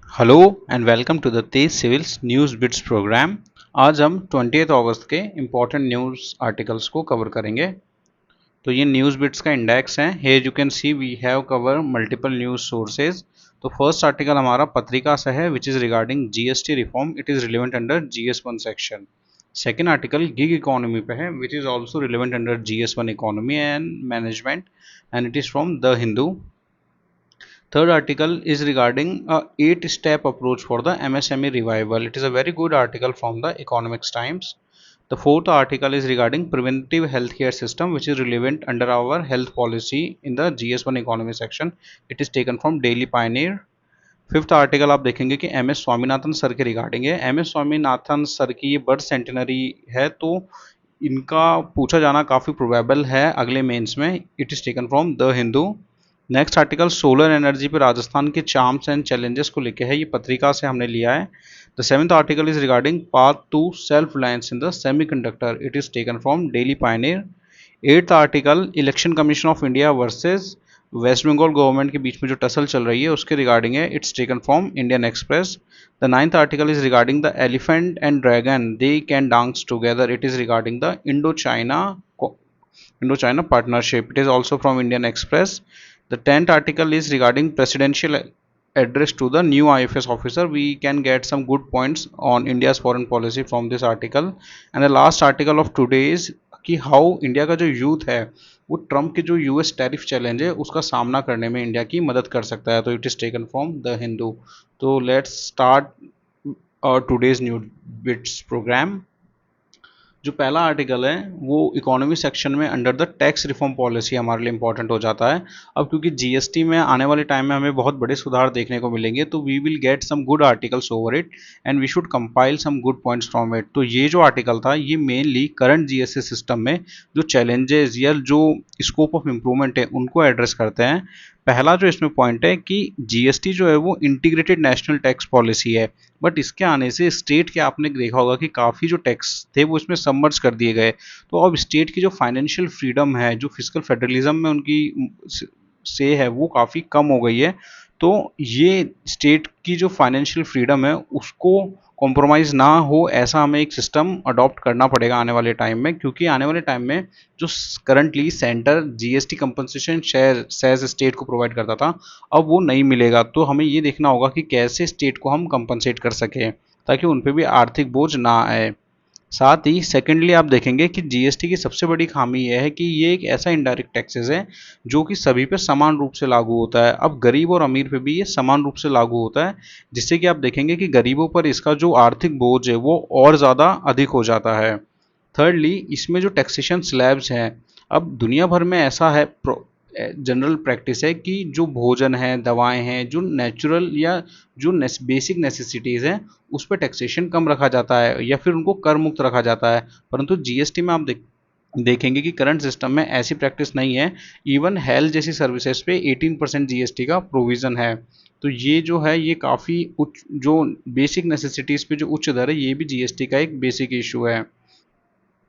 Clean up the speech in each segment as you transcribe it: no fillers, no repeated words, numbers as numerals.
Hello and welcome to the Tej civils news bits program. आज हम 20 अगस्त के इम्पोर्टेंट न्यूज़ आर्टिकल्स को कवर करेंगे। तो ये न्यूज़ बिट्स का इंडेक्स है। Here you can see we have cover multiple news sources. तो फर्स्ट आर्टिकल हमारा पत्रिका से है which is regarding GST reform. It is relevant under GS one section. Second article gig economy पे है which is also relevant under GS one economy and management and it is from the Hindu. Third article is regarding a 8-step approach for the MSME revival. It is a very good article from the Economics Times. The fourth article is regarding preventive healthcare system, which is relevant under our health policy in the GS1 economy section. It is taken from Daily Pioneer. Fifth article आप देखेंगे कि M S Swaminathan sir के regarding है। M S Swaminathan sir की ये birth centenary है, तो इनका पूछा जाना काफ़ी प्रोबेबल है अगले मेंस में। It is taken from the Hindu. Next article solar energy पे राजस्थान के चार्म्स एंड चैलेंजेस को लेके है, ये पत्रिका से हमने लिया है। The seventh article is regarding path to self reliance in the semiconductor. It is taken from Daily Pioneer. Eighth article election commission of India versus West Bengal government के बीच में जो टसल चल रही है उसके रिगार्डिंग है। It's taken from Indian express. The ninth article is regarding the elephant and dragon they can dance together. It is regarding the Indo-China partnership. It is also from Indian Express. The 10th article is regarding presidential address to the new IFS officer. We can get some good points on India's foreign policy from this article. And the last article of today is कि how India का जो youth है वो Trump के जो US tariff challenge है उसका सामना करने में इंडिया की मदद कर सकता है। तो it is taken from the Hindu. तो let's start today's new bits program. जो पहला आर्टिकल है वो इकोनॉमी सेक्शन में under the tax reform policy हमारे लिए इंपॉर्टेंट हो जाता है। अब क्योंकि जीएसटी में आने वाले टाइम में हमें बहुत बड़े सुधार देखने को मिलेंगे, तो we will get some good articles over it and we should compile some good points from it. तो ये जो आर्टिकल था ये मेनली करंट जीएसटी सिस्टम में जो चैलेंजेस या जो स्कोप ऑफ इम्प्रूवमेंट है उनको एड्रेस करते हैं। पहला जो इसमें पॉइंट है कि जीएसटी जो है वो इंटीग्रेटेड नेशनल टैक्स पॉलिसी है, बट इसके आने से स्टेट के आपने देखा होगा कि काफ़ी जो टैक्स थे वो इसमें सबमर्ज कर दिए गए। तो अब स्टेट की जो फाइनेंशियल फ्रीडम है, जो फिजिकल फेडरलिज्म में उनकी से है, वो काफ़ी कम हो गई है। तो ये स्टेट की जो फाइनेंशियल फ्रीडम है उसको कॉम्प्रोमाइज़ ना हो ऐसा हमें एक सिस्टम अडॉप्ट करना पड़ेगा आने वाले टाइम में, क्योंकि आने वाले टाइम में जो currently centre GST compensation share says state को प्रोवाइड करता था अब वो नहीं मिलेगा। तो हमें ये देखना होगा कि कैसे स्टेट को हम कंपनसेट कर सकें ताकि उन पर भी आर्थिक बोझ ना आए। साथ ही सेकेंडली आप देखेंगे कि जीएसटी की सबसे बड़ी खामी यह है कि ये एक ऐसा इनडायरेक्ट टैक्सेस है जो कि सभी पे समान रूप से लागू होता है। अब गरीब और अमीर पे भी ये समान रूप से लागू होता है, जिससे कि आप देखेंगे कि गरीबों पर इसका जो आर्थिक बोझ है वो और ज़्यादा अधिक हो जाता है। थर्डली इसमें जो टैक्सेशन स्लैब्स हैं, अब दुनिया भर में ऐसा है जनरल प्रैक्टिस है कि जो भोजन है, दवाएं हैं, जो नेचुरल या जो बेसिक नेसेसिटीज़ हैं उस पर टैक्सेशन कम रखा जाता है या फिर उनको कर मुक्त रखा जाता है। परंतु जीएसटी में आप देखेंगे कि करंट सिस्टम में ऐसी प्रैक्टिस नहीं है। इवन हेल्थ जैसी सर्विसेज पे 18% जीएसटी का प्रोविज़न है। तो ये जो है ये काफ़ी उच्च, जो बेसिक नेसेसिटीज़ पे जो उच्च दर है ये भी जीएसटी का एक बेसिक इशू है।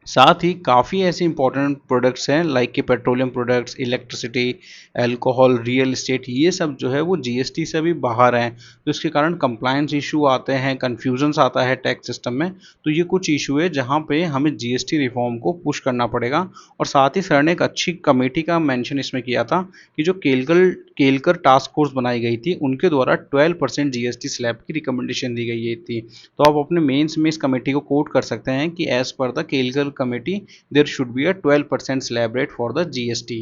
साथ ही काफ़ी ऐसे इंपॉर्टेंट प्रोडक्ट्स हैं लाइक कि petroleum products, electricity, alcohol, real estate, ये सब जो है वो जीएसटी से भी बाहर हैं। तो इसके कारण कंप्लायंस इशू आते हैं, कन्फ्यूजन्स आता है टैक्स सिस्टम में। तो ये कुछ इशू है जहाँ पे हमें जीएसटी रिफॉर्म को पुश करना पड़ेगा। और साथ ही सर ने एक अच्छी कमेटी का मेंशन इसमें किया था कि जो केलकर टास्क फोर्स बनाई गई थी उनके द्वारा 12% जीएसटी स्लैब की रिकमेंडेशन दी गई थी। तो आप अपने मेंस में इस कमेटी को कोट कर सकते हैं कि एज पर the Kelkar committee there should be a 12% slab rate for the GST.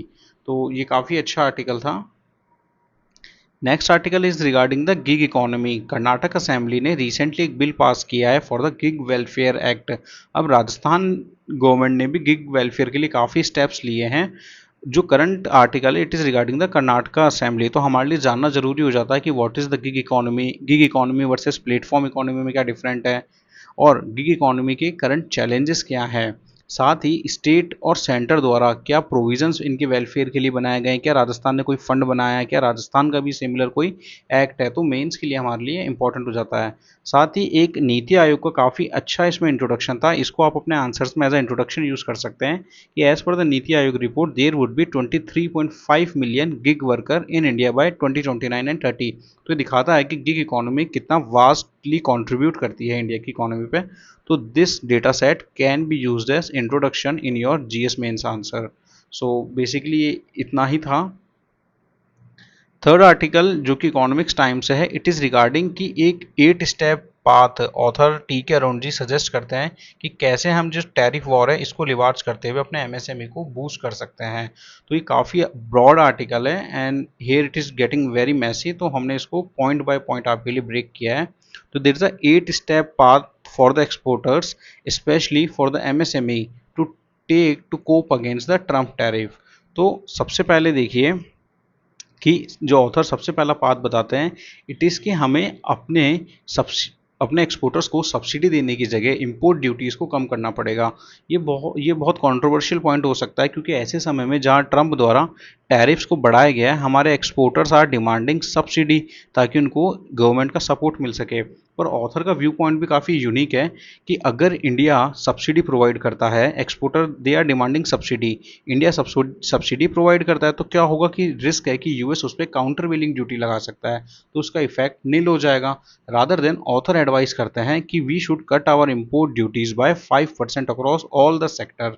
तो ये काफ़ी अच्छा आर्टिकल था। Next article is regarding the gig economy. Karnataka assembly ने रिसेंटली एक बिल पास किया है for the gig welfare act. अब राजस्थान गवर्नमेंट ने भी गिग वेलफेयर के लिए काफ़ी स्टेप्स लिए हैं। जो करंट आर्टिकल है it is regarding the Karnataka assembly. तो हमारे लिए जानना जरूरी हो जाता है कि what is the gig economy versus platform economy में क्या डिफरेंट है और गिग इकोनॉमी के करंट चैलेंजेस क्या है। साथ ही स्टेट और सेंटर द्वारा क्या प्रोविजंस इनके वेलफेयर के लिए बनाए गए हैं, क्या राजस्थान ने कोई फंड बनाया है, क्या राजस्थान का भी सिमिलर कोई एक्ट है, तो मेंस के लिए हमारे लिए इंपॉर्टेंट हो जाता है। साथ ही एक नीति आयोग का काफ़ी अच्छा इसमें इंट्रोडक्शन था, इसको आप अपने आंसर्स में एज अ इंट्रोडक्शन यूज़ कर सकते हैं कि एज पर the Niti Aayog report there would be 23.5 million gig worker in India by 2029 and 30। तो ये दिखाता है कि गिग इकोनॉमी कितना वास्टली कंट्रीब्यूट करती है इंडिया की इकोनॉमी पे। तो this data set can be used as introduction in your GS mains answer. So basically ये इतना ही था। थर्ड आर्टिकल जो कि इकोनॉमिक्स टाइम से है, इट इज़ रिगार्डिंग कि एक 8 स्टेप पाथ ऑथर टी के अरुण जी सजेस्ट करते हैं कि कैसे हम जो टैरिफ वॉर है इसको रिवार्ड्स करते हुए अपने एमएसएमई को बूस्ट कर सकते हैं। तो ये काफ़ी ब्रॉड आर्टिकल है and here it is getting very messy, तो हमने इसको पॉइंट बाय पॉइंट आपके लिए ब्रेक किया है। तो there is a 8 step path for the exporters specially for the MSME to take to cope against the Trump tariff. तो सबसे पहले देखिए कि जो ऑथर सबसे पहला पाथ बताते हैं, इट इज़ कि हमें अपने एक्सपोर्टर्स को सब्सिडी देने की जगह इंपोर्ट ड्यूटीज़ को कम करना पड़ेगा। ये बहुत कंट्रोवर्शियल पॉइंट हो सकता है क्योंकि ऐसे समय में जहां ट्रंप द्वारा टैरिफ्स को बढ़ाया गया है, हमारे एक्सपोर्टर्स आर डिमांडिंग सब्सिडी ताकि उनको गवर्नमेंट का सपोर्ट मिल सके। पर ऑथर का व्यू पॉइंट भी काफ़ी यूनिक है कि अगर इंडिया सब्सिडी प्रोवाइड करता है, exporter they are demanding subsidy, India subsidy provide करता है, तो क्या होगा कि रिस्क है कि यूएस उस पर काउंटर वेलिंग ड्यूटी लगा सकता है, तो उसका इफेक्ट नील हो जाएगा। रादर देन ऑथर एडवाइस करते हैं कि we should cut our import duties by 5% across all the sector.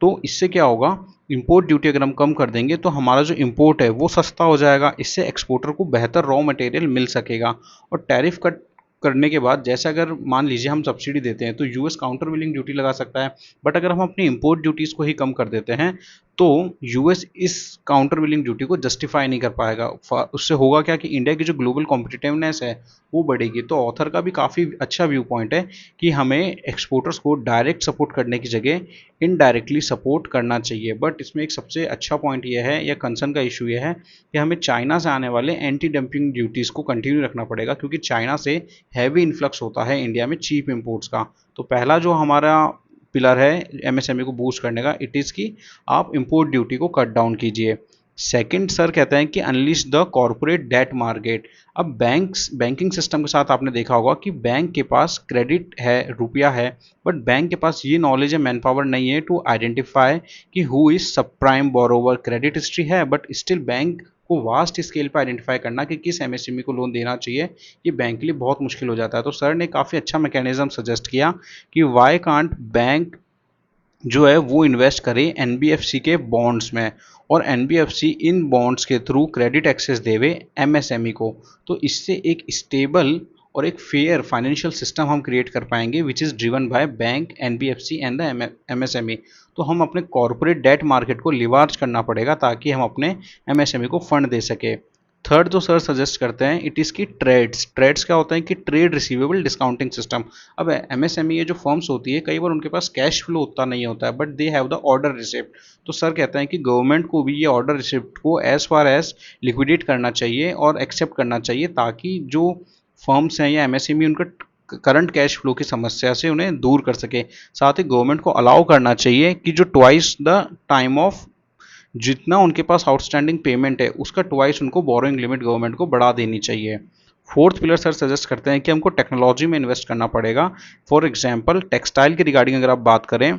तो इससे क्या होगा, इंपोर्ट ड्यूटी अगर हम कम कर देंगे तो हमारा जो इंपोर्ट है वो सस्ता हो जाएगा, इससे एक्सपोर्टर को बेहतर रॉ मटेरियल मिल सकेगा। और टैरिफ कट करने के बाद जैसे अगर मान लीजिए हम सब्सिडी देते हैं तो यूएस काउंटर बिलिंग ड्यूटी लगा सकता है, बट अगर हम अपनी इंपोर्ट ड्यूटीज़ को ही कम कर देते हैं तो यूएस इस काउंटर बिलिंग ड्यूटी को जस्टिफाई नहीं कर पाएगा। उससे होगा क्या कि इंडिया की जो ग्लोबल कॉम्पिटिटिवनेस है वो बढ़ेगी। तो ऑथर का भी काफ़ी अच्छा व्यू पॉइंट है कि हमें एक्सपोर्टर्स को डायरेक्ट सपोर्ट करने की जगह इनडायरेक्टली सपोर्ट करना चाहिए। बट इसमें एक सबसे अच्छा पॉइंट यह है या कंसर्न का इशू यह है कि हमें चाइना से आने वाले एंटी डंपिंग ड्यूटीज़ को कंटिन्यू रखना पड़ेगा क्योंकि चाइना से हैवी इन्फ्लक्स होता है इंडिया में चीप इंपोर्ट्स का। तो पहला जो हमारा पिलर है एमएसएमई को बूस्ट करने का, इट इज़ कि आप इंपोर्ट ड्यूटी को कट डाउन कीजिए। सेकंड सर कहते हैं कि unleash the corporate debt market. अब बैंकिंग सिस्टम के साथ आपने देखा होगा कि बैंक के पास क्रेडिट है, रुपया है, बट बैंक के पास ये नॉलेज है, मैन पावर नहीं है टू आइडेंटिफाई कि हु इज सब प्राइम बोरोवर। क्रेडिट हिस्ट्री है बट स्टिल बैंक को वास्ट स्केल पर आइडेंटिफाई करना कि किस एमएसएमई को लोन देना चाहिए, ये बैंक के लिए बहुत मुश्किल हो जाता है। तो सर ने काफ़ी अच्छा मैकेनिज्म सजेस्ट किया कि वाई कांट बैंक जो है वो इन्वेस्ट करे एनबीएफसी के बॉन्ड्स में, और एनबीएफसी इन बॉन्ड्स के थ्रू क्रेडिट एक्सेस देवे एमएसएमई को। तो इससे एक स्टेबल और एक फेयर फाइनेंशियल सिस्टम हम क्रिएट कर पाएंगे which is driven by bank, NBFC and the MSME. तो हम अपने कॉर्पोरेट डेट मार्केट को लिवार्ज करना पड़ेगा ताकि हम अपने एमएसएमई को फंड दे सके। थर्ड जो सर सजेस्ट करते हैं, इट इज़ की ट्रेड्स क्या होता है कि ट्रेड रिसीवेबल डिस्काउंटिंग सिस्टम। अब एमएसएमई ये जो फर्म्स होती है कई बार उनके पास कैश फ्लो उतना नहीं होता है but they have the order receipt. तो सर कहते हैं कि गवर्नमेंट को भी ये ऑर्डर रिसिप्ट को एज फार एज लिक्विडेट करना चाहिए और एक्सेप्ट करना चाहिए ताकि जो फर्म्स हैं या एमएसएमई उनका करंट कैश फ्लो की समस्या से उन्हें दूर कर सके। साथ ही गवर्नमेंट को अलाउ करना चाहिए कि जो ट्वाइस द टाइम ऑफ जितना उनके पास आउटस्टैंडिंग पेमेंट है उसका ट्वाइस उनको बोरोइंग लिमिट गवर्नमेंट को बढ़ा देनी चाहिए। फोर्थ पिलर सर सजेस्ट करते हैं कि हमको टेक्नोलॉजी में इन्वेस्ट करना पड़ेगा। फॉर एग्जांपल टेक्सटाइल के रिगार्डिंग अगर आप बात करें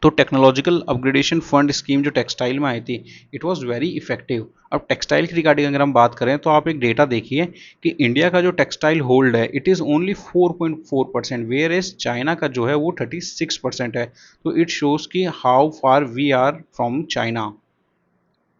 तो टेक्नोलॉजिकल अपग्रेडेशन फंड स्कीम जो टेक्सटाइल में आई थी, इट वाज वेरी इफेक्टिव। अब टेक्सटाइल की रिगार्डिंग अगर हम बात करें तो आप एक डेटा देखिए कि इंडिया का जो टेक्सटाइल होल्ड है it is only 4.4%, whereas China का जो है वो 36% है। तो इट शोज़ कि how far we are from China.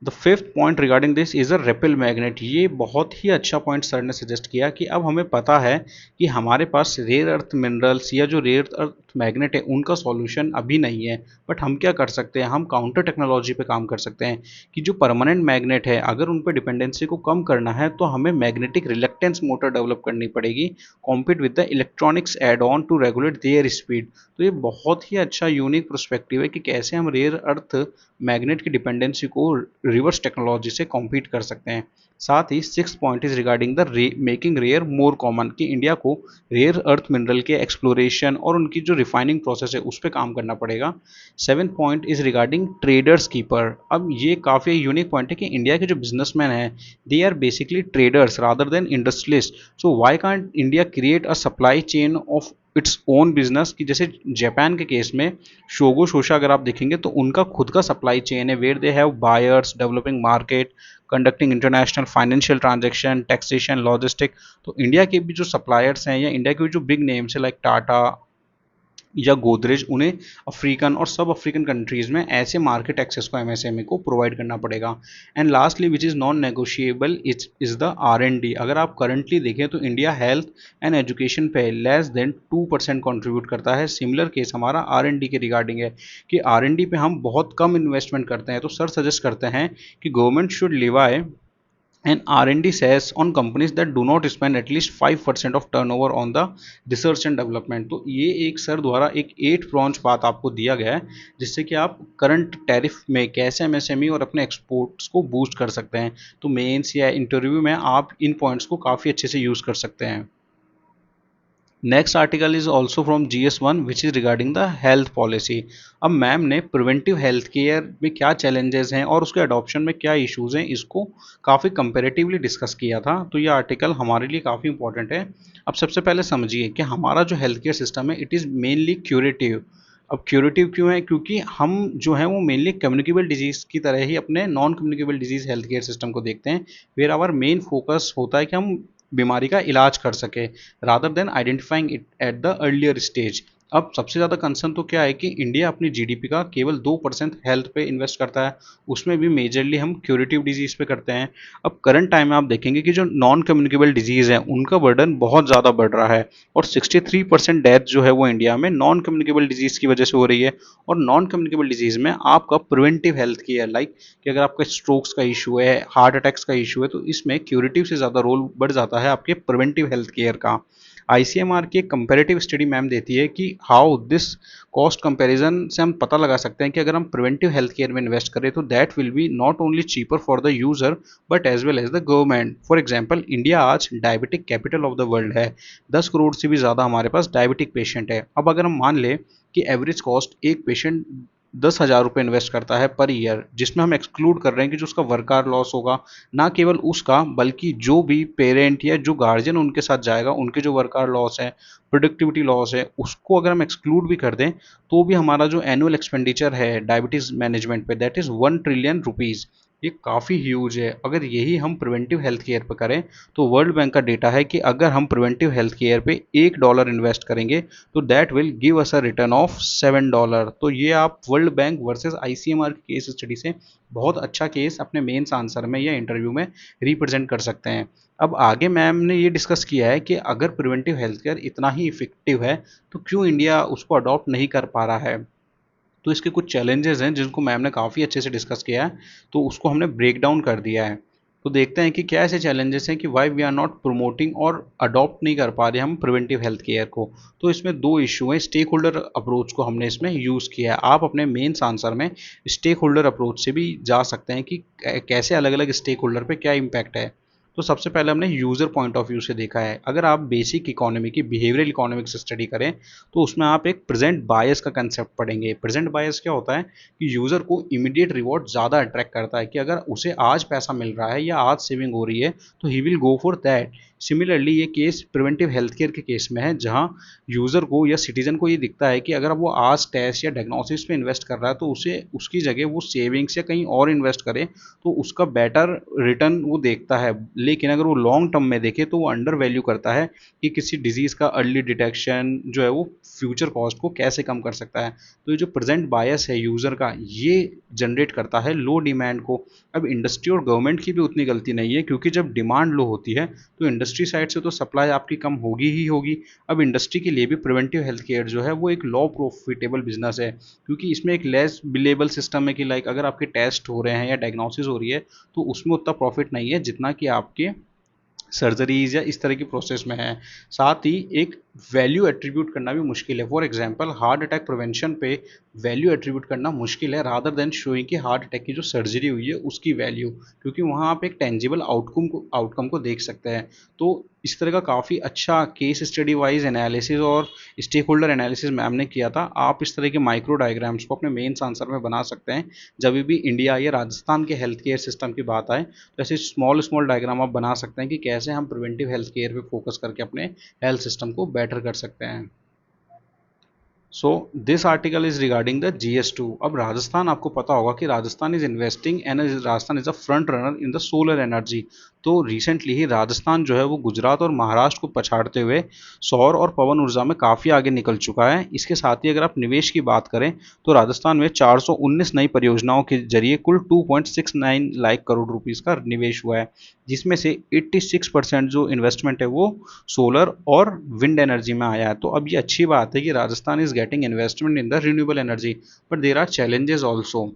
The fifth point regarding this is a repel magnet. ये बहुत ही अच्छा पॉइंट सर ने सजेस्ट किया कि अब हमें पता है कि हमारे पास रेयर अर्थ मिनरल्स या जो रेयर अर्थ मैग्नेट है उनका सॉल्यूशन अभी नहीं है। बट हम क्या कर सकते हैं, हम काउंटर टेक्नोलॉजी पे काम कर सकते हैं कि जो परमानेंट मैग्नेट है अगर उन पर डिपेंडेंसी को कम करना है तो हमें मैग्नेटिक रिलेक्टेंस मोटर डेवलप करनी पड़ेगी, compete with the electronics add on to regulate their speed. तो ये बहुत ही अच्छा यूनिक पर्सपेक्टिव है कि कैसे हम रेयर अर्थ मैग्नेट की डिपेंडेंसी को रिवर्स टेक्नोलॉजी से कॉम्पीट कर सकते हैं। साथ ही six point is regarding the making rare more common, कि इंडिया को रेयर अर्थ मिनरल के एक्सप्लोरेशन और उनकी जो रिफाइनिंग प्रोसेस है उस पर काम करना पड़ेगा। Seven point is regarding traders keeper. अब ये काफ़ी यूनिक पॉइंट है कि इंडिया के जो बिजनेसमैन हैं they are basically traders rather than industrialist. So why can't India create a supply chain of its own business, कि जैसे जापान के केस में शोगो शोशा अगर आप देखेंगे तो उनका खुद का सप्लाई चेन है, where they have buyers, developing market, conducting international financial transaction, taxation, logistic. तो इंडिया के भी जो सप्लायर्स हैं या इंडिया के भी जो बिग नेम्स है लाइक टाटा या गोदरेज, उन्हें अफ्रीकन और सब अफ्रीकन कंट्रीज में ऐसे मार्केट एक्सेस को एमएसएमई को प्रोवाइड करना पड़ेगा। And lastly which is non negotiable is the R&D। अगर आप करंटली देखें तो इंडिया हेल्थ एंड एजुकेशन पे लेस देन 2% कॉन्ट्रीब्यूट करता है। सिमिलर केस हमारा R&D के रिगार्डिंग है कि R&D पे हम बहुत कम इन्वेस्टमेंट करते हैं। तो सर सजेस्ट करते हैं कि government should Levi and R&D says on companies that do not spend at least 5% of turnover on the research and development। तो ये एक सर द्वारा एक 8 ब्रांच बात आपको दिया गया है जिससे कि आप करंट टैरिफ में कैसे एमएसएमई और अपने एक्सपोर्ट्स को बूस्ट कर सकते हैं। तो मेंस या इंटरव्यू में आप इन पॉइंट्स को काफ़ी अच्छे से यूज़ कर सकते हैं। Next article is also from GS1 which is regarding the health policy. अब मैम ने प्रिवेंटिव हेल्थ केयर में क्या चैलेंजेस हैं और उसके अडॉप्शन में क्या इश्यूज हैं इसको काफ़ी कंपेरेटिवली डिस्कस किया था। तो ये आर्टिकल हमारे लिए काफ़ी इंपॉर्टेंट है। अब सबसे पहले समझिए कि हमारा जो हेल्थ केयर सिस्टम है इट इज़ मेनली क्यूरेटिव। अब क्यूरेटिव क्यों है? क्योंकि हम जो है वो मेनली कम्युनिकेबल डिजीज़ की तरह ही अपने non communicable disease health care system को देखते हैं, वेयर आवर मेन फोकस होता है कि हम बीमारी का इलाज कर सके rather than identifying it at the earlier stage. अब सबसे ज़्यादा कंसर्न तो क्या है कि इंडिया अपनी जीडीपी का केवल 2% हेल्थ पे इन्वेस्ट करता है, उसमें भी मेजरली हम क्यूरेटिव डिजीज़ पे करते हैं। अब करंट टाइम में आप देखेंगे कि जो नॉन कम्युनिकेबल डिजीज़ है उनका बर्डन बहुत ज़्यादा बढ़ रहा है और 63% डेथ जो है वो इंडिया में नॉन कम्युनिकेबल डिजीज़ की वजह से हो रही है। और नॉन कम्युनिकेबल डिजीज़ में आपका प्रिवेंटिव हेल्थ केयर लाइक कि अगर आपका स्ट्रोक्स का इशू है, हार्ट अटैक्स का इशू है, तो इसमें क्यूरेटिव से ज़्यादा रोल बढ़ जाता है आपके प्रिवेंटिव हेल्थ केयर का। ICMR की एक कंपेरेटिव स्टडी मैम देती है कि हाउ दिस कॉस्ट कंपैरिजन से हम पता लगा सकते हैं कि अगर हम प्रिवेंटिव हेल्थ केयर में इन्वेस्ट करें तो that will be not only cheaper for the user but as well as the government. For example India आज diabetic capital of the world है, 10 करोड़ से भी ज़्यादा हमारे पास डायबिटिक पेशेंट है। अब अगर हम मान लें कि एवरेज कॉस्ट एक पेशेंट 10,000 रुपये इन्वेस्ट करता है पर ईयर, जिसमें हम एक्सक्लूड कर रहे हैं कि जो उसका वर्क आवर लॉस होगा, ना केवल उसका बल्कि जो भी पेरेंट या जो गार्जियन उनके साथ जाएगा उनके जो वर्क आवर लॉस है, प्रोडक्टिविटी लॉस है, उसको अगर हम एक्सक्लूड भी कर दें तो भी हमारा जो एनुअल एक्सपेंडिचर है डायबिटीज़ मैनेजमेंट पे दैट इज़ 1 ट्रिलियन रुपीज़। ये काफ़ी ह्यूज है। अगर यही हम प्रिवेंटिव हेल्थ केयर पर करें तो वर्ल्ड बैंक का डेटा है कि अगर हम प्रिवेंटिव हेल्थ केयर पे $1 इन्वेस्ट करेंगे तो that will give us a return of $7। तो ये आप वर्ल्ड बैंक वर्सेस ICMR की केस स्टडी से बहुत अच्छा केस अपने मेंस आंसर में या इंटरव्यू में रिप्रेजेंट कर सकते हैं। अब आगे मैम ने ये डिस्कस किया है कि अगर प्रिवेंटिव हेल्थ केयर इतना ही इफेक्टिव है तो क्यों इंडिया उसको अडॉप्ट नहीं कर पा रहा है। तो इसके कुछ चैलेंजेस हैं जिनको मैम ने काफ़ी अच्छे से डिस्कस किया है, तो उसको हमने ब्रेक डाउन कर दिया है। तो देखते हैं कि क्या ऐसे चैलेंजेस हैं कि why we are not promoting और अडॉप्ट नहीं कर पा रहे हम प्रिवेंटिव हेल्थ केयर को। तो इसमें दो इशू हैं। स्टेक होल्डर अप्रोच को हमने इसमें यूज़ किया है। आप अपने मेंस आंसर में स्टेक होल्डर अप्रोच से भी जा सकते हैं कि कैसे अलग अलग स्टेक होल्डर पे क्या इम्पैक्ट है। तो सबसे पहले हमने यूज़र पॉइंट ऑफ व्यू से देखा है। अगर आप बेसिक इकोनॉमी की बिहेवियरल इकोनॉमिक्स स्टडी करें तो उसमें आप एक प्रेजेंट बायस का कंसेप्ट पढ़ेंगे। प्रेजेंट बायस क्या होता है कि यूज़र को इमीडिएट रिवॉर्ड ज़्यादा अट्रैक्ट करता है, कि अगर उसे आज पैसा मिल रहा है या आज सेविंग हो रही है तो he will go for that. Similarly ये केस प्रिवेंटिव हेल्थ केयर के केस में है जहां यूज़र को या सिटीजन को ये दिखता है कि अगर वो आज टेस्ट या डायग्नोसिस पे इन्वेस्ट कर रहा है तो उसे उसकी जगह वो सेविंग्स या कहीं और इन्वेस्ट करे तो उसका बेटर रिटर्न वो देखता है। लेकिन अगर वो लॉन्ग टर्म में देखे तो वो अंडर वैल्यू करता है कि किसी डिजीज़ का अर्ली डिटेक्शन जो है वो फ्यूचर कॉस्ट को कैसे कम कर सकता है। तो ये जो प्रेजेंट बायस है यूज़र का ये जनरेट करता है लो डिमांड को। अब इंडस्ट्री और गवर्नमेंट की भी उतनी गलती नहीं है, क्योंकि जब डिमांड लो होती है तो इंडस्ट्री साइड से तो सप्लाई आपकी कम होगी ही होगी। अब इंडस्ट्री के लिए भी प्रिवेंटिव हेल्थ केयर जो है वो एक लो प्रॉफिटेबल बिजनेस है, क्योंकि इसमें एक लेस बिलेबल सिस्टम है कि लाइक अगर आपके टेस्ट हो रहे हैं या डायग्नोसिस हो रही है तो उसमें उतना प्रॉफिट नहीं है जितना कि आपके सर्जरीज या इस तरह की प्रोसेस में है। साथ ही एक वैल्यू एट्रीब्यूट करना भी मुश्किल है। For example heart attack prevention पे वैल्यू एट्रीब्यूट करना मुश्किल है रादर देन शोइंग कि हार्ट अटैक की जो सर्जरी हुई है उसकी वैल्यू, क्योंकि वहाँ आप एक टेंजिबल आउटकम को देख सकते हैं। तो इस तरह का काफ़ी अच्छा केस स्टडी वाइज एनालिसिस और स्टेक होल्डर एनालिसिस मैम ने किया था। आप इस तरह के माइक्रो डायग्राम्स को अपने मेंस आंसर में बना सकते हैं जब भी इंडिया या राजस्थान के हेल्थ केयर सिस्टम की बात आए। तो ऐसे स्मॉल स्मॉल डायग्राम आप बना सकते हैं कि कैसे हम प्रिवेंटिव हेल्थ केयर पे फोकस करके अपने हेल्थ सिस्टम को बेटर कर सकते हैं। So this article is regarding the GS2। अब राजस्थान, आपको पता होगा कि Rajasthan is investing and Rajasthan is a front runner in the solar energy. तो रिसेंटली ही राजस्थान जो है वो गुजरात और महाराष्ट्र को पछाड़ते हुए सौर और पवन ऊर्जा में काफ़ी आगे निकल चुका है। इसके साथ ही अगर आप निवेश की बात करें तो राजस्थान में 419 नई परियोजनाओं के जरिए कुल 2.69 लाख करोड़ रुपीस का निवेश हुआ है, जिसमें से 86% जो इन्वेस्टमेंट है वो सोलर और विंड एनर्जी में आया है। तो अब ये अच्छी बात है कि Rajasthan is getting investment in the renewable energy, but there are challenges also.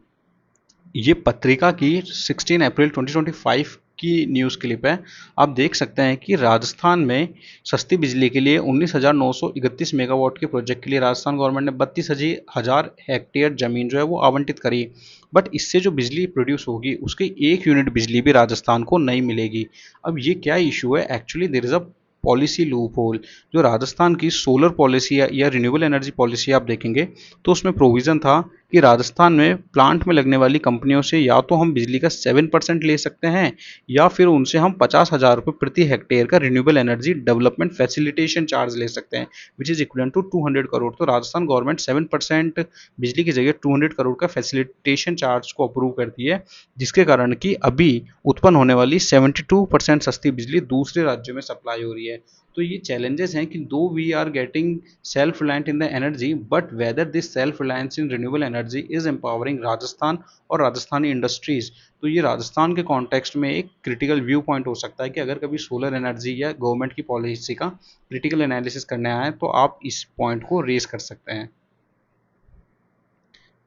ये पत्रिका की 16 अप्रैल 2025 की न्यूज़ क्लिप है। आप देख सकते हैं कि राजस्थान में सस्ती बिजली के लिए 19,931 मेगावाट के प्रोजेक्ट के लिए राजस्थान गवर्नमेंट ने 32,000 हेक्टेयर जमीन जो है वो आवंटित करी। बट इससे जो बिजली प्रोड्यूस होगी उसकी 1 यूनिट बिजली भी राजस्थान को नहीं मिलेगी। अब ये क्या इशू है? Actually there is a policy loop hole. जो राजस्थान की सोलर पॉलिसी या रिन्यूएबल एनर्जी पॉलिसी आप देखेंगे तो उसमें प्रोविज़न था कि राजस्थान में प्लांट में लगने वाली कंपनियों से या तो हम बिजली का 7% ले सकते हैं या फिर उनसे हम 50,000 रुपये प्रति हेक्टेयर का renewable energy development facilitation charge ले सकते हैं, which is equal to 200 crore. तो राजस्थान गवर्नमेंट 7% बिजली की जगह 200 करोड़ का फैसिलिटेशन चार्ज को अप्रूव करती है, जिसके कारण कि अभी उत्पन्न होने वाली 72% सस्ती बिजली दूसरे राज्यों में सप्लाई हो रही है। तो ये चैलेंजेस हैं कि though we are getting self reliant in the energy, but whether this self reliance in renewable energy is empowering Rajasthan और राजस्थानी इंडस्ट्रीज। तो ये राजस्थान के कॉन्टेक्स्ट में एक क्रिटिकल व्यू पॉइंट हो सकता है कि अगर कभी सोलर एनर्जी या गवर्नमेंट की पॉलिसी का क्रिटिकल एनालिसिस करने आए तो आप इस पॉइंट को रेज कर सकते हैं।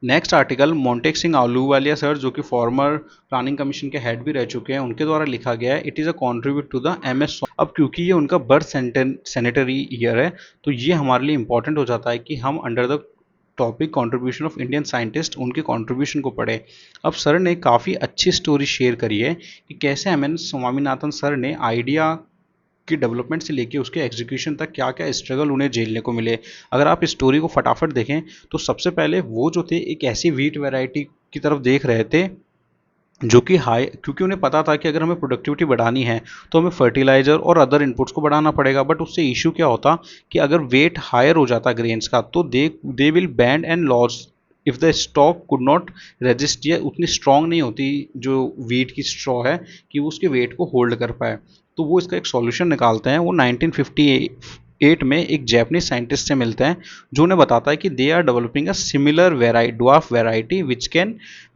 Next article Montek Singh Ahluwalia sir, जो कि फॉर्मर प्लानिंग कमीशन के हेड भी रह चुके हैं, उनके द्वारा लिखा गया है। It is a contribute to the MS। अब क्योंकि ये उनका बर्थ सेनेटरी ईयर है तो ये हमारे लिए इंपॉर्टेंट हो जाता है कि हम under the topic contribution of Indian scientist उनके कंट्रीब्यूशन को पढ़े। अब सर ने काफ़ी अच्छी स्टोरी शेयर करी है कि कैसे MN स्वामीनाथन सर ने आइडिया की डेवलपमेंट से लेके उसके एग्जीक्यूशन तक क्या क्या स्ट्रगल उन्हें झेलने को मिले। अगर आप स्टोरी को फटाफट देखें तो सबसे पहले वो जो थे एक ऐसी वीट वैरायटी की तरफ देख रहे थे जो कि हाई, क्योंकि उन्हें पता था कि अगर हमें प्रोडक्टिविटी बढ़ानी है तो हमें फर्टिलाइजर और अदर इनपुट्स को बढ़ाना पड़ेगा। बट उससे इशू क्या होता कि अगर वेट हायर हो जाता ग्रेन्स का तो they will band and loss if the stock could not resist, या उतनी स्ट्रांग नहीं होती जो वीट की स्ट्रॉ है कि वो उसके वेट को होल्ड कर पाए। तो वो इसका एक सॉल्यूशन निकालते हैं। वो 1958 में एक जैपनीज साइंटिस्ट से मिलते हैं जो उन्हें बताता है कि they are developing a similar dwarf variety which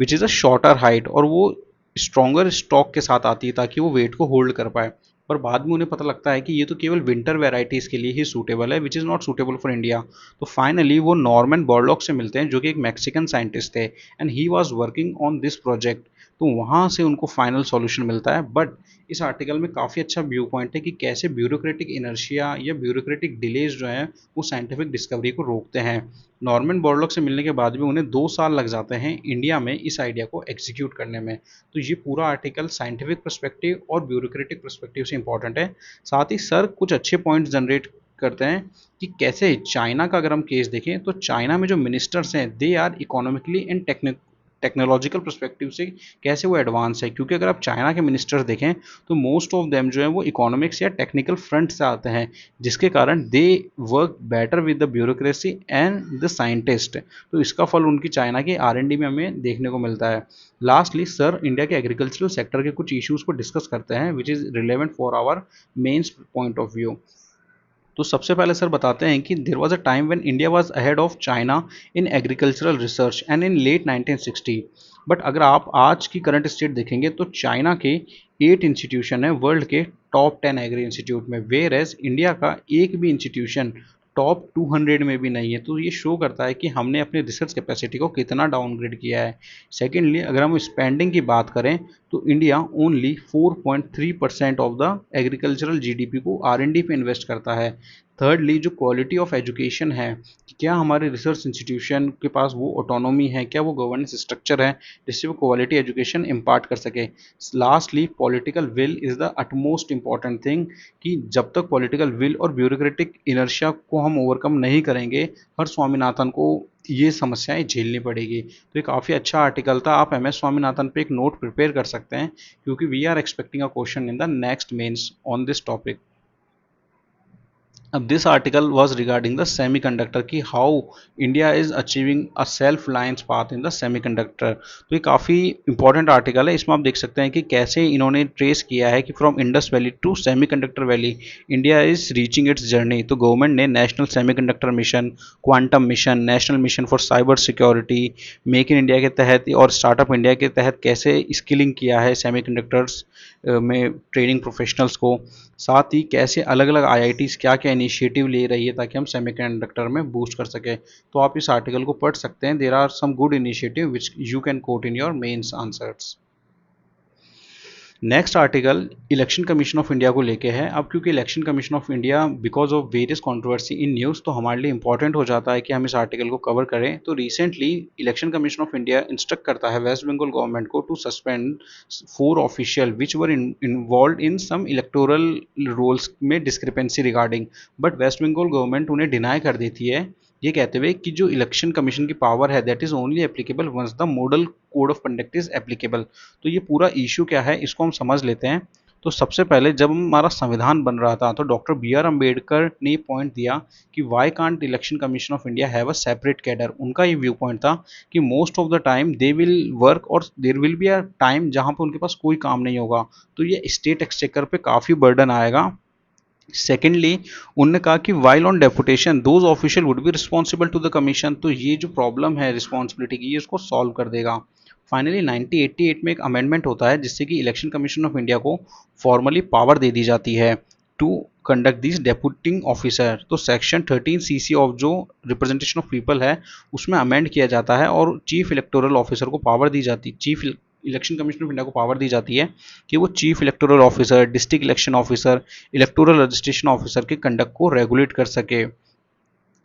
is a shorter height, और वो स्ट्रॉन्गर स्टॉक के साथ आती है ताकि वो वेट को होल्ड कर पाए। पर बाद में उन्हें पता लगता है कि ये तो केवल विंटर वेराइटीज़ के लिए ही सूटेबल है, which is not suitable for India. तो फाइनली वो नॉर्मन बॉरलॉग से मिलते हैं जो कि एक मैक्सिकन साइंटिस्ट थे and he was working on this project. तो वहाँ से उनको फाइनल सॉल्यूशन मिलता है। बट इस आर्टिकल में काफ़ी अच्छा व्यू पॉइंट है कि कैसे ब्यूरोक्रेटिक इनर्शिया या ब्यूरोक्रेटिक डिलेज जो है वो साइंटिफिक डिस्कवरी को रोकते हैं। नॉर्मन बॉरलॉग से मिलने के बाद भी उन्हें 2 साल लग जाते हैं इंडिया में इस आइडिया को एग्जीक्यूट करने में। तो ये पूरा आर्टिकल साइंटिफिक पर्सपेक्टिव और ब्यूरोक्रेटिक पर्सपेक्टिव से इंपॉर्टेंट है। साथ ही सर कुछ अच्छे पॉइंट जनरेट करते हैं कि कैसे चाइना का अगर हम केस देखें तो चाइना में जो मिनिस्टर्स हैं they are economically and technological perspective से कैसे वो एडवांस है। क्योंकि अगर आप चाइना के मिनिस्टर्स देखें तो मोस्ट ऑफ देम जो है वो इकोनॉमिक्स या टेक्निकल फ्रंट से आते हैं, जिसके कारण they work better with the bureaucracy and the scientist. तो इसका फल उनकी चाइना की R&D में हमें देखने को मिलता है। लास्टली सर इंडिया के एग्रीकल्चरल सेक्टर के कुछ इश्यूज को डिस्कस करते हैं which is relevant for our mains point of view. तो सबसे पहले सर बताते हैं कि there was a time when India was ahead of China in agricultural research and in late 1960। But अगर आप आज की करंट स्टेट देखेंगे तो चाइना के 8 इंस्टीट्यूशन है वर्ल्ड के टॉप 10 एग्री इंस्टीट्यूट में, वेयर एज इंडिया का एक भी इंस्टीट्यूशन टॉप 200 में भी नहीं है। तो ये शो करता है कि हमने अपने रिसर्च कैपेसिटी को कितना डाउनग्रेड किया है। सेकेंडली, अगर हम स्पेंडिंग की बात करें तो India only 4.3% of the agricultural GDP को आर&डी पे इन्वेस्ट करता है। थर्डली, जो क्वालिटी ऑफ एजुकेशन है, क्या हमारे रिसर्च इंस्टीट्यूशन के पास वो ऑटोनॉमी है, क्या वो गवर्नेंस स्ट्रक्चर है जिससे वो क्वालिटी एजुकेशन इम्पार्ट कर सके। Lastly, political will is the utmost important thing, कि जब तक पॉलिटिकल विल और ब्यूरोक्रेटिक इनर्शिया को हम ओवरकम नहीं करेंगे, हर स्वामीनाथन को ये समस्याएं झेलनी पड़ेगी। तो ये काफ़ी अच्छा आर्टिकल था। आप MS स्वामीनाथन पे एक नोट प्रिपेयर कर सकते हैं, क्योंकि we are expecting a question in the next mains on this topic. अब this article was regarding the semiconductor, कि how India is achieving a self reliance path in the semiconductor. तो ये काफ़ी important article है। इसमें आप देख सकते हैं कि कैसे इन्होंने ट्रेस किया है कि from Indus valley to semiconductor valley India is reaching its journey. तो गवर्नमेंट ने national semiconductor mission, quantum mission, national mission for cyber security, make in India के तहत और स्टार्टअप इंडिया के तहत कैसे स्किलिंग किया है सेमीकंडक्टर्स में ट्रेनिंग प्रोफेशनल्स को। साथ ही कैसे अलग अलग IITs क्या क्या इनिशिएटिव ले रही है ताकि हम सेमीकंडक्टर में बूस्ट कर सकें। तो आप इस आर्टिकल को पढ़ सकते हैं। There are some good initiative which you can quote in your mains answers. Next article election commission of India को लेके है। अब क्योंकि election commission of India because of various controversy in news, तो हमारे लिए इंपॉर्टेंट हो जाता है कि हम इस आर्टिकल को कवर करें। तो recently election commission of India instruct करता है वेस्ट बंगाल गवर्नमेंट को to suspend 4 official which were involve in some electoral rolls में discrepancy regarding. But West Bengal government उन्हें डिनाई कर देती है, ये कहते हुए कि जो इलेक्शन कमीशन की पावर है that is only applicable once the model code of conduct is applicable. तो ये पूरा इशू क्या है इसको हम समझ लेते हैं। तो सबसे पहले जब हमारा संविधान बन रहा था तो डॉक्टर BR अम्बेडकर ने पॉइंट दिया कि why can't election commission of India have a separate cadre. उनका ये व्यू पॉइंट था कि most of the time they will work और there will be a time जहां पर उनके पास कोई काम नहीं होगा, तो ये स्टेट एक्सचेकर पे काफ़ी बर्डन आएगा। सेकेंडली, उन्होंने कहा कि while on deputation those official would be responsible to the commission. तो ये जो प्रॉब्लम है रिस्पॉन्सिबिलिटी की, ये इसको सॉल्व कर देगा। फाइनली 1988 में एक अमेंडमेंट होता है जिससे कि इलेक्शन कमीशन ऑफ इंडिया को फॉर्मली पावर दे दी जाती है टू कंडक्ट दिस डेपुटिंग ऑफिसर। तो सेक्शन 13 CC ऑफ जो रिप्रेजेंटेशन ऑफ पीपल है उसमें अमेंड किया जाता है और चीफ इलेक्टोरल ऑफिसर को पावर दी जाती, chief election commission of India को पावर दी जाती है कि वो chief electoral officer, district election officer, electoral registration officer के कंडक्ट को रेगुलेट कर सके।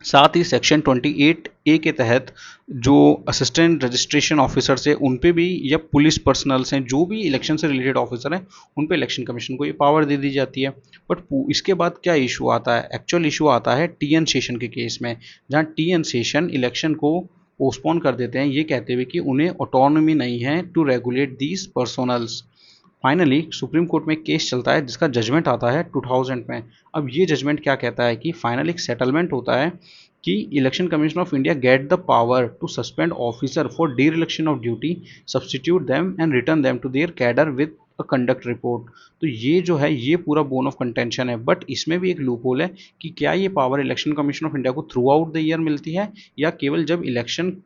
साथ ही सेक्शन 28A के तहत जो असिस्टेंट रजिस्ट्रेशन ऑफिसर्स हैं उन पे भी, या पुलिस पर्सनल्स हैं, जो भी इलेक्शन से रिलेटेड ऑफिसर हैं, उन पे इलेक्शन कमीशन को ये पावर दे दी जाती है। बट इसके बाद क्या इशू आता है, एक्चुअल इशू आता है TN सेशन के केस में, जहाँ TN सेशन इलेक्शन को पोस्टपोन कर देते हैं, ये कहते हुए कि उन्हें ऑटोनॉमी नहीं है to regulate these personals. Finally supreme court में एक केस चलता है जिसका जजमेंट आता है 2000 में। अब ये जजमेंट क्या कहता है कि फाइनल एक सेटलमेंट होता है कि election commission of India get the power to suspend officer for dereliction of duty, substitute them and return them to their cadre with a conduct report. तो ये जो है ये पूरा बोन ऑफ कंटेंशन है। बट इसमें भी एक लूप होल है कि क्या ये power election commission of India को थ्रू आउट द ईयर मिलती है या केवल जब इलेक्शन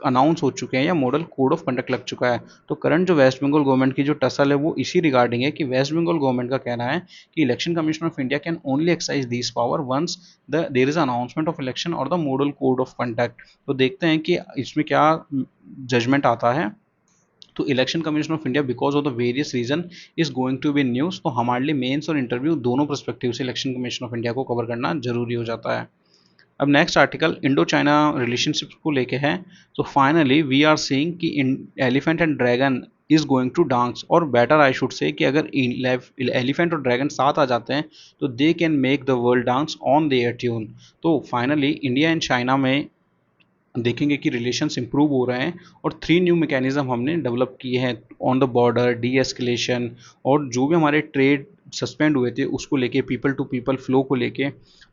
अनाउंस हो चुके हैं या मॉडल कोड ऑफ कंडक्ट लग चुका है। तो करंट जो वेस्ट बंगाल गवर्नमेंट की जो टसल है वो इसी रिगार्डिंग है कि वेस्ट बंगाल गवर्नमेंट का कहना है कि election commission of India can only exercise this power once there is announcement of election और the model code of conduct. तो देखते हैं कि इसमें क्या जजमेंट आता है। तो election commission of India because of the various reason is going to be news. तो हमारे लिए मेंस और इंटरव्यू दोनों परस्पेक्टिव से इलेक्शन कमीशन ऑफ इंडिया को कवर करना जरूरी हो जाता है। अब next article Indo China relationship को लेके है। तो फाइनली वी आर सीइंग कि elephant and dragon is going to dance, और बेटर आई शुड से कि अगर एलिफेंट और ड्रैगन साथ आ जाते हैं तो they can make the world dance on their tune. तो फाइनली इंडिया एंड चाइना में देखेंगे कि रिलेशंस इंप्रूव हो रहे हैं और 3 न्यू मैकेनिज्म हमने डेवलप किए हैं on the border, D escalation, और जो भी हमारे ट्रेड सस्पेंड हुए थे उसको लेके, पीपल टू पीपल फ्लो को लेके।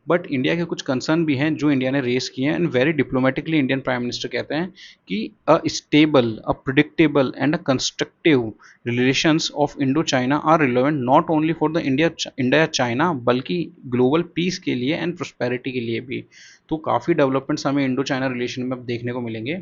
बट इंडिया के कुछ कंसर्न भी हैं जो इंडिया ने रेस किए हैं, and very diplomatically Indian prime minister कहते हैं कि a stable, a predictable and a constructive relations of Indo China are relevant not only for the India China बल्कि ग्लोबल पीस के लिए एंड प्रोस्पेरिटी के लिए भी। तो काफ़ी डेवलपमेंट्स हमें इंडो चाइना रिलेशन में अब देखने को मिलेंगे।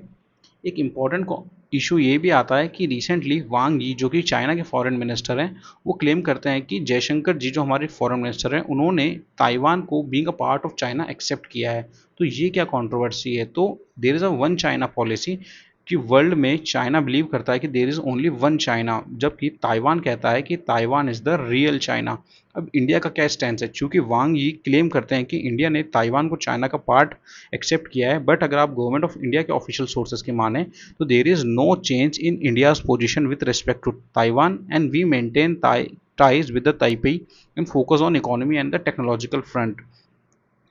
एक इम्पॉर्टेंट इशू ये भी आता है कि रिसेंटली वांग यी जो कि चाइना के फॉरेन मिनिस्टर हैं, वो क्लेम करते हैं कि जयशंकर जी जो हमारे फॉरेन मिनिस्टर हैं, उन्होंने ताइवान को being a part of China accept किया है। तो ये क्या कंट्रोवर्सी है? तो there is a one China policy कि वर्ल्ड में चाइना बिलीव करता है कि there is only one China, जबकि ताइवान कहता है कि Taiwan is the real China. अब इंडिया का क्या स्टैंड है? चूंकि वांग यी क्लेम करते हैं कि इंडिया ने ताइवान को चाइना का पार्ट एक्सेप्ट किया है, बट अगर आप गवर्नमेंट ऑफ इंडिया के ऑफिशियल सोर्सेज की माने तो there is no change in India's position with respect to Taiwan and we maintain ties with the Taipei and focus on economy and the technological front।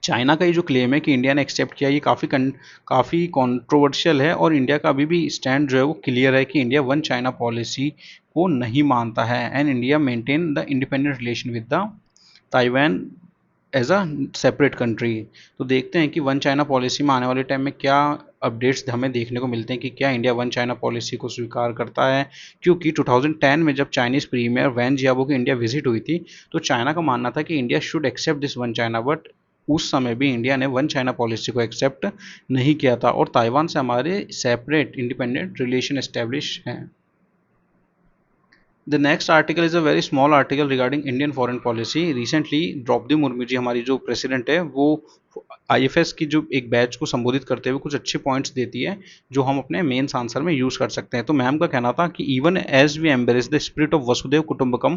China का ये जो claim है कि India ने accept किया, ये काफ़ी कंट्रोवर्शियल है और इंडिया का अभी भी स्टैंड जो है वो क्लियर है कि इंडिया वन चाइना पॉलिसी को नहीं मानता है and India maintain the independent relation with the Taiwan as a separate country. तो देखते हैं कि वन चाइना पॉलिसी में आने वाले टाइम में क्या अपडेट्स हमें देखने को मिलते हैं कि क्या इंडिया वन चाइना पॉलिसी को स्वीकार करता है। क्योंकि 2010 में जब चाइनीज़ प्रीमियर वैन जियाबो की इंडिया विजिट हुई थी, तो चाइना का मानना था कि India should accept this one China, but उस समय भी इंडिया ने वन चाइना पॉलिसी को एक्सेप्ट नहीं किया था और ताइवान से हमारे सेपरेट इंडिपेंडेंट रिलेशन एस्टेब्लिश हैं। The next article is a very small article regarding Indian foreign policy. Recently Draupadi Murmu ji हमारी जो प्रेसिडेंट है, वो आईएफएस की जो एक बैच को संबोधित करते हुए कुछ अच्छे पॉइंट्स देती है जो हम अपने मेंस आंसर में यूज कर सकते हैं। तो मैम का कहना था कि even as we embrace the spirit of Vasudhaiva Kutumbakam,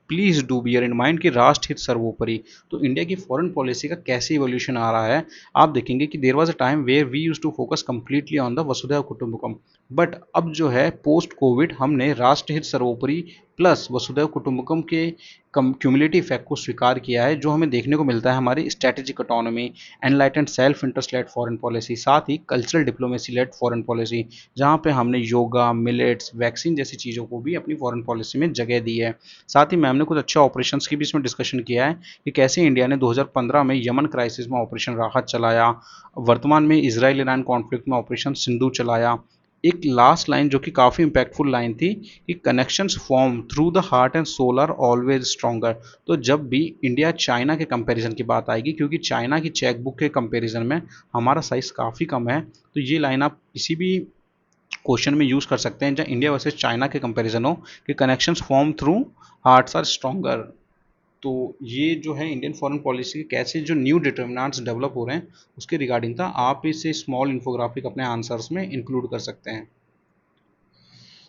please do bear in mind कि राष्ट्र हित सर्वोपरि। तो इंडिया की फॉरेन पॉलिसी का कैसे इवोल्यूशन आ रहा है, आप देखेंगे कि there was a time where we use to focus completely on the Vasudhaiva Kutumbakam, but अब जो है पोस्ट कोविड हमने राष्ट्रहित सर्वोपरि प्लस वसुधैव कुटुंबकम के क्यूमुलेटिव इफेक्ट को स्वीकार किया है, जो हमें देखने को मिलता है हमारी strategic autonomy, enlightened self interest led foreign policy, साथ ही cultural diplomacy led foreign policy, जहां पे हमने योगा, मिलेट्स, वैक्सीन जैसी चीज़ों को भी अपनी फॉरेन पॉलिसी में जगह दी है। साथ ही मैम ने कुछ अच्छे ऑपरेशंस की भी इसमें डिस्कशन किया है कि कैसे इंडिया ने 2015 में यमन क्राइसिस में ऑपरेशन राहत चलाया, वर्तमान में इसराइल ईरान कॉन्फ्लिक्ट में ऑपरेशन सिंधु चलाया। एक लास्ट लाइन जो कि काफ़ी इंपैक्टफुल लाइन थी कि connections form through the heart and soul are always stronger. तो जब भी इंडिया चाइना के कंपैरिजन की बात आएगी, क्योंकि चाइना की चेकबुक के कंपैरिजन में हमारा साइज काफ़ी कम है, तो ये लाइन आप किसी भी क्वेश्चन में यूज़ कर सकते हैं जहाँ इंडिया वर्सेज चाइना के कंपैरिजन हो कि connections form through hearts are stronger. तो ये जो है इंडियन फॉरेन पॉलिसी के कैसे जो न्यू डिटर्मिनेंट्स डेवलप हो रहे हैं उसके रिगार्डिंग था। आप इसे स्मॉल इन्फोग्राफिक अपने आंसर्स में इंक्लूड कर सकते हैं।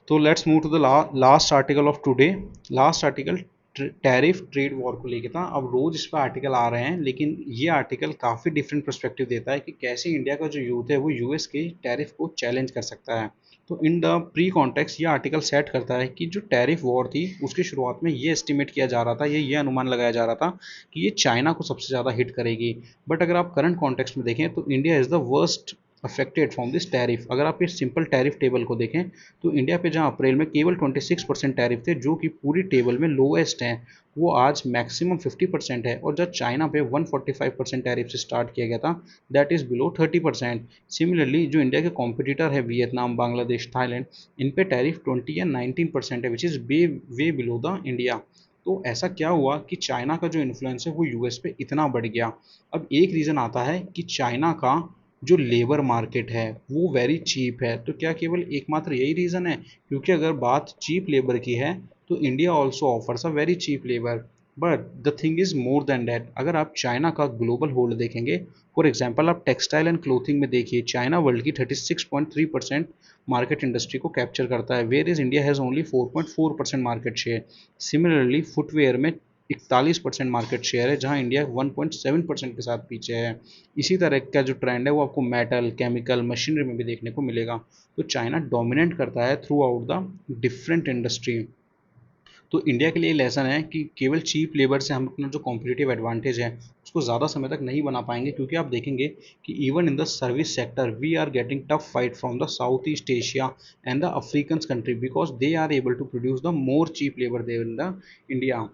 तो let's move to the last article of today. Last article tariff trade war को लेके था। अब रोज इस पर आर्टिकल आ रहे हैं, लेकिन ये आर्टिकल काफ़ी डिफरेंट पर्सपेक्टिव देता है कि कैसे इंडिया का जो यूथ है वो यूएस के टैरिफ को चैलेंज कर सकता है। तो इन द प्री कॉन्टेक्स्ट ये आर्टिकल सेट करता है कि जो टैरिफ वॉर थी उसकी शुरुआत में ये एस्टिमेट किया जा रहा था, ये अनुमान लगाया जा रहा था कि ये चाइना को सबसे ज़्यादा हिट करेगी। बट अगर आप करंट कॉन्टेक्स्ट में देखें तो India is the worst affected from this tariff. अगर आप इस सिंपल टैरिफ टेबल को देखें तो इंडिया पे जहां अप्रैल में केवल 26% टैरिफ थे, जो कि पूरी टेबल में लोएस्ट हैं, वो आज मैक्सिमम 50% है। और जब चाइना पे 145% टैरिफ से स्टार्ट किया गया था, दैट इज़ बिलो 30%। सिमिलरली जो इंडिया के कॉम्पिटिटर है वियतनाम, बांग्लादेश, थाईलैंड, इन पे टैरिफ 20 या 19% है, which is way below the India. तो ऐसा क्या हुआ कि चाइना का जो इन्फ्लुएंस है वो यूएस पे इतना बढ़ गया? अब एक रीज़न आता है कि चाइना का जो लेबर मार्केट है वो वेरी चीप है। तो क्या केवल एकमात्र यही रीज़न है? क्योंकि अगर बात चीप लेबर की है तो India also offers a very cheap labour. But the thing is more than that. अगर आप चाइना का ग्लोबल होल्ड देखेंगे, फॉर एग्जाम्पल आप टेक्सटाइल एंड क्लोथिंग में देखिए, चाइना वर्ल्ड की 36.3% मार्केट इंडस्ट्री को कैप्चर करता है, where is India has only 4.4% market share. Similarly footwear में 41% मार्केट शेयर है, जहां इंडिया 1.7% के साथ पीछे है। इसी तरह का जो ट्रेंड है वो आपको मेटल, केमिकल, मशीनरी में भी देखने को मिलेगा। तो चाइना डोमिनेट करता है through out the different industry. तो इंडिया के लिए लेसन है कि केवल चीप लेबर से हम अपना जो कॉम्पिटिटिव एडवांटेज है उसको ज़्यादा समय तक नहीं बना पाएंगे, क्योंकि आप देखेंगे कि even in the service sector we are getting tough fight from the South East Asia and the African country, because they are able to produce the more cheap labour there in the India.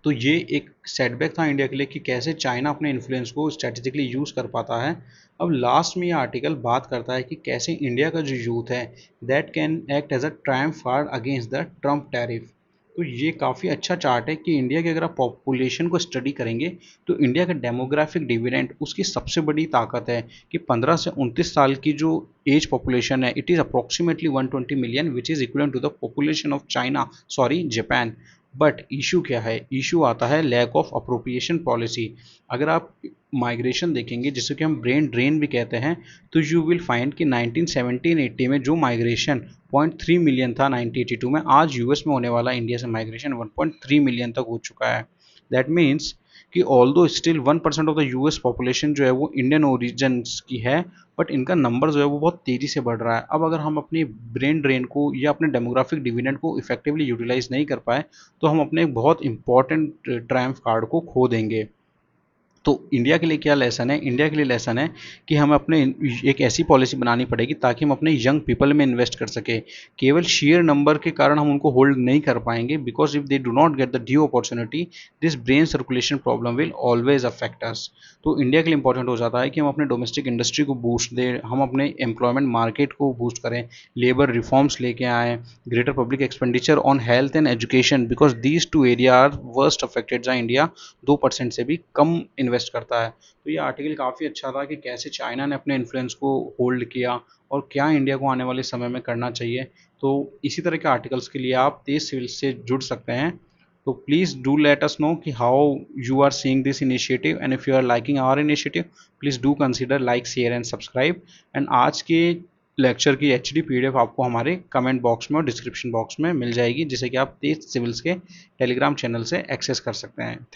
तो ये एक setback था India के लिए कि कैसे China अपने influence को स्ट्रेटेजिकली यूज़ कर पाता है। अब लास्ट में ये आर्टिकल बात करता है कि कैसे इंडिया का जो यूथ है that can act as a triumph card against the Trump tariff. तो ये काफ़ी अच्छा चार्ट है कि इंडिया की अगर आप पॉपुलेशन को स्टडी करेंगे तो इंडिया का डेमोग्राफिक डिविडेंड उसकी सबसे बड़ी ताकत है कि 15 से 29 साल की जो एज पॉपुलेशन है, it is approximately 120 million which is equivalent to the population of China, sorry Japan. But issue क्या है? इशू आता है लैक ऑफ अप्रोप्रिएशन पॉलिसी। अगर आप माइग्रेशन देखेंगे जिसे कि हम ब्रेन ड्रेन भी कहते हैं, तो यू विल फाइंड कि 1970-80 में जो माइग्रेशन 0.3 मिलियन था 1982 में, आज यूएस में होने वाला इंडिया से माइग्रेशन 1.3 मिलियन तक हो चुका है। दैट मीन्स कि although still 1% of the US population जो है वो इंडियन ओरिजिन की है, बट इनका नंबर जो है वो बहुत तेज़ी से बढ़ रहा है। अब अगर हम अपनी ब्रेन ड्रेन को या अपने डेमोग्राफिक डिविडेंड को इफेक्टिवली यूटिलाइज नहीं कर पाए तो हम अपने एक बहुत इंपॉर्टेंट ट्रायम्फ कार्ड को खो देंगे। तो इंडिया के लिए क्या लेसन है? इंडिया के लिए लेसन है कि हमें अपने एक ऐसी पॉलिसी बनानी पड़ेगी ताकि हम अपने यंग पीपल में इन्वेस्ट कर सके। केवल शेयर नंबर के कारण हम उनको होल्ड नहीं कर पाएंगे, because if they do not get the due opportunity this brain circulation problem will always affect us. तो इंडिया के लिए इंपॉर्टेंट हो जाता है कि हम अपने डोमेस्टिक इंडस्ट्री को बूस्ट दें, हम अपने एम्प्लॉयमेंट मार्केट को बूस्ट करें, लेबर रिफॉर्म्स लेके आएँ, greater public expenditure on health and education, because these two area are worst affected जहाँ इंडिया 2% से भी कम इन्वेस्ट करता है। तो ये आर्टिकल काफ़ी अच्छा था कि कैसे चाइना ने अपने इन्फ्लुएंस को होल्ड किया और क्या इंडिया को आने वाले समय में करना चाहिए। तो इसी तरह के आर्टिकल्स के लिए आप तेज सिविल से जुड़ सकते हैं। तो please do let us know कि how you are seeing this initiative, and if you are liking our initiative please do consider like share and subscribe. And आज के लेक्चर की एचडी पीडीएफ आपको हमारे कमेंट बॉक्स में और description box में मिल जाएगी, जिसे कि आप तेज सिविल्स के टेलीग्राम चैनल से एक्सेस कर सकते हैं।